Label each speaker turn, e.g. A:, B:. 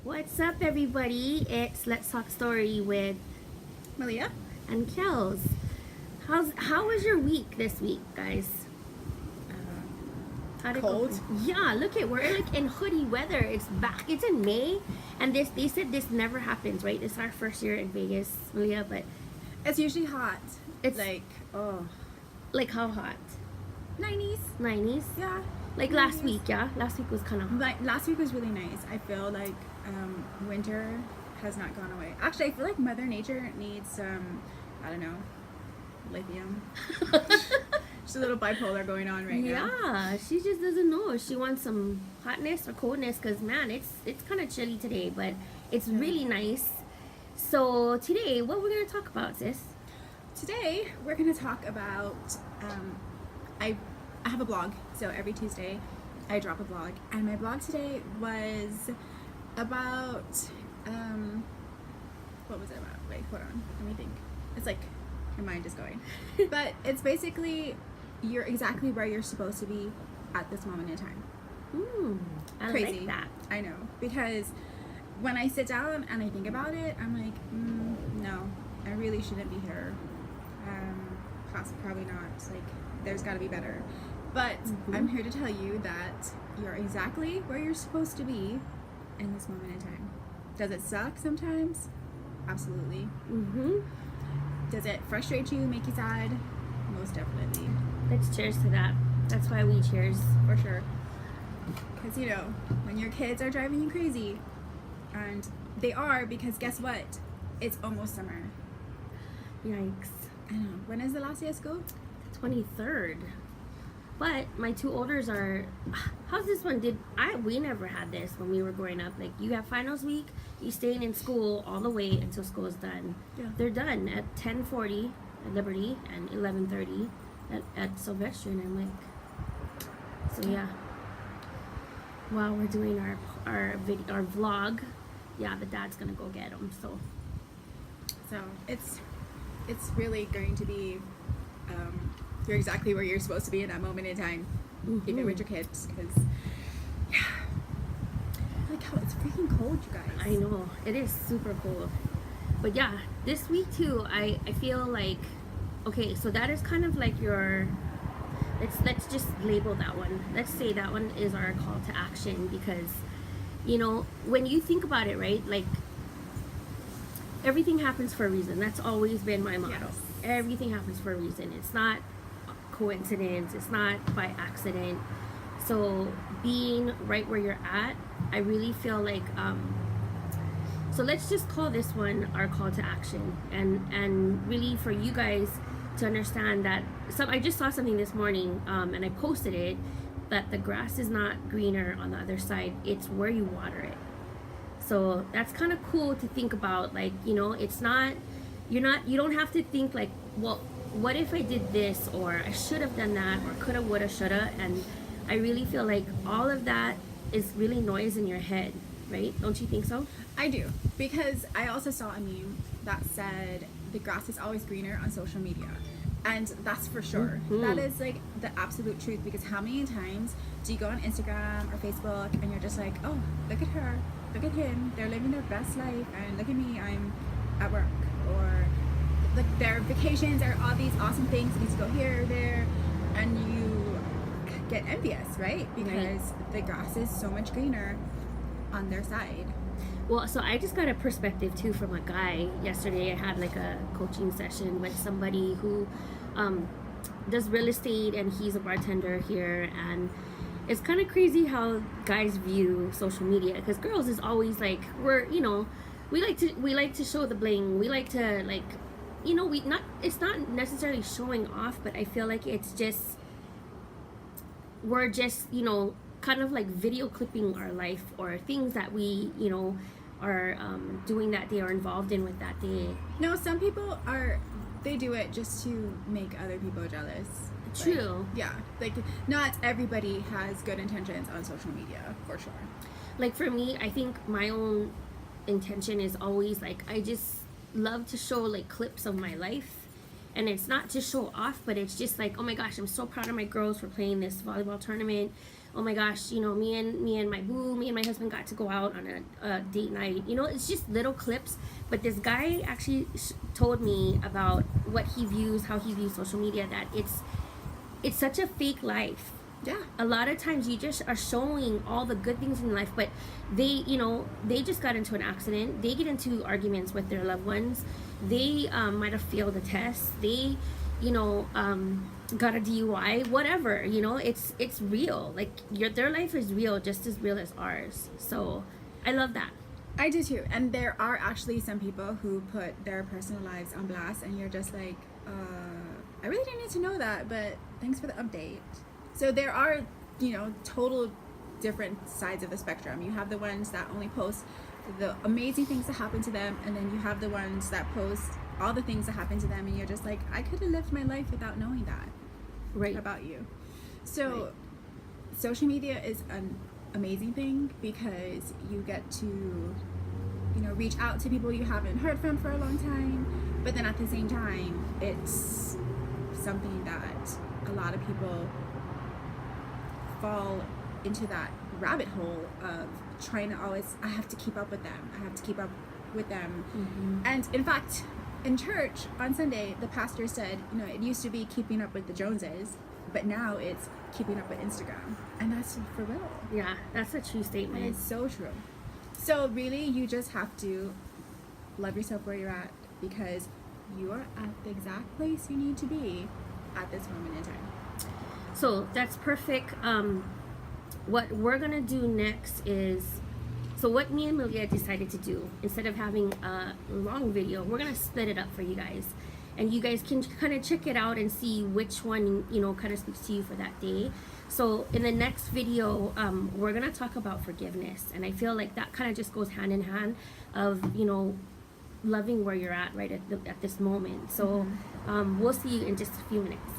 A: What's up, everybody? It's Let's Talk Story with
B: Malia?
A: and Kels. How was your week this week, guys? How'd it go?
B: Cold.
A: Yeah, look at we're like in hoodie weather. It's back. It's in May, and they said this never happens, right? This is our first year in Vegas, Malia, but
B: It's usually hot.
A: It's
B: like,
A: like how hot?
B: 90s.
A: 90s?
B: Yeah.
A: Like last
B: 90s.
A: week, yeah. Last week was kind of
B: Like, last week was really nice. I feel like winter has not gone away. Actually, I feel like Mother Nature needs some, I don't know, lithium. Just a little bipolar going on right now.
A: Yeah, she just doesn't know. She wants some hotness or coldness because, man, it's kind of chilly today, but it's really nice. So today, what we're going to talk about, sis?
B: Today, we're going to talk about, I have a blog, so every Tuesday I drop a blog, and my blog today was about, what was it about? Wait, hold on, let me think. It's like, your mind is going. But it's basically, you're exactly where you're supposed to be at this moment in time.
A: I
B: Crazy.
A: like that.
B: I know, because when I sit down and I think about it, I'm like, no, I really shouldn't be here. Probably not. Like, there's got to be better. But I'm here to tell you that you're exactly where you're supposed to be in this moment in time. Does it suck sometimes? Absolutely. Does it frustrate you, make you sad? Most definitely.
A: Let's cheers to that. That's why we cheers.
B: For sure. Because, you know, when your kids are driving you crazy, and they are, because guess what? It's almost summer.
A: Yikes.
B: I know. When is the last day of school?
A: The 23rd. But my two olders are. How's this one? We never had this when we were growing up. Like, you have finals week, you staying in school all the way until school is done.
B: Yeah.
A: They're done at 10:40 at Liberty and 11:30 at Sylvester, and I'm like, so yeah. While we're doing our vlog, yeah, the dad's gonna go get them.
B: So it's really going to be, you're exactly where you're supposed to be in that moment in time, even with your kids, because, yeah, like how it's freaking cold, you guys.
A: I know it is super cold, but yeah, this week too, I feel like, okay, so that is kind of like your, let's just label that one. Let's say that one is our call to action, because, you know, when you think about it, right, like, everything happens for a reason. That's always been my motto.
B: Yes.
A: Everything happens for a reason. It's not coincidence. It's not by accident. So being right where you're at, I really feel like, so let's just call this one our call to action, and really for you guys to understand that I just saw something this morning, and I posted it, that the grass is not greener on the other side. It's where you water it. So that's kind of cool to think about. Like, you know, it's not, you don't have to think like, well, what if I did this, or I should have done that, or coulda, woulda, shoulda. And I really feel like all of that is really noise in your head, right? Don't you think so?
B: I do, because I also saw a meme that said the grass is always greener on social media, and that's for sure. That is like the absolute truth, because how many times do you go on Instagram or Facebook and you're just like, oh, look at her, look at him, they're living their best life, and look at me, I'm at work, or like their vacations are all these awesome things, you get to go here, there, and you get envious, right? Because the grass is so much greener on their side.
A: Well, so I just got a perspective too from a guy. Yesterday I had like a coaching session with somebody who does real estate, and he's a bartender here, and it's kind of crazy how guys view social media, because girls is always like, we like to show the bling, we like to, like, you know, it's not necessarily showing off, but I feel like we're just, you know, kind of like video clipping our life, or things that we, you know, are doing that day or involved in with that day.
B: No, some people they do it just to make other people jealous.
A: True.
B: Like, yeah, like not everybody has good intentions on social media, for sure.
A: Like for me, I think my own intention is always like, I just love to show like clips of my life, and it's not to show off, but it's just like, oh my gosh, I'm so proud of my girls for playing this volleyball tournament. Oh my gosh, you know, me and my husband got to go out on a date night. You know, it's just little clips. But this guy actually told me about how he views social media, that it's such a fake life.
B: Yeah.
A: A lot of times you just are showing all the good things in life, but they just got into an accident. They get into arguments with their loved ones. They might have failed a test. They, got a DUI, whatever. It's real. Like their life is real, just as real as ours. So I love that.
B: I do too. And there are actually some people who put their personal lives on blast, and you're just like, I really didn't need to know that, but thanks for the update. So there are, total different sides of the spectrum. You have the ones that only post the amazing things that happen to them, and then you have the ones that post all the things that happen to them, and you're just like, I could have lived my life without knowing that about you. So social media is an amazing thing because you get to, reach out to people you haven't heard from for a long time, but then at the same time, it's something that a lot of people fall into that rabbit hole of trying to always, I have to keep up with them.
A: Mm-hmm.
B: And in fact, in church on Sunday, the pastor said, it used to be keeping up with the Joneses, but now it's keeping up with Instagram. And that's for real.
A: Yeah, that's a true statement.
B: And it's so true. So really, you just have to love yourself where you're at, because you are at the exact place you need to be at this moment in time.
A: So that's perfect. What we're gonna do next is, so what me and Malia decided to do, instead of having a long video, we're gonna split it up for you guys, and you guys can kind of check it out and see which one kind of speaks to you for that day. So in the next video, we're gonna talk about forgiveness, and I feel like that kind of just goes hand in hand of loving where you're at right at this moment. So we'll see you in just a few minutes.